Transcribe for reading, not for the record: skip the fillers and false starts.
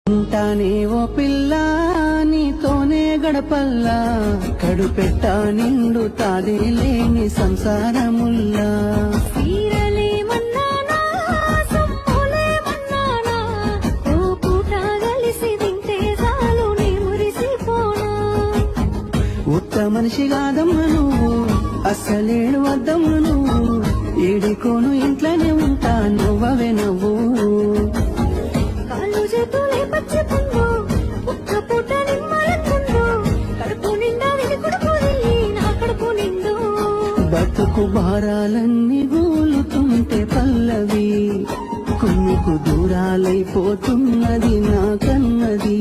ఉంటానే ఓ పిల్ల నీతోనే గడపల్లా కడుపెట్ట నిండు తాదే లేని సంసారముల్లా ఉత్త మనిషి కాదమ్మ నువ్వు అస్సలేడు వద్దమ్మ నువ్వు ఏడికోను ఇంట్లోనే ఉంటా నువ్వవే నవ్వు బతుకు భారాలన్నీ గూలుతుంటే పల్లవి కొన్నుకు దూరాలైపోతున్నది నా కన్నది.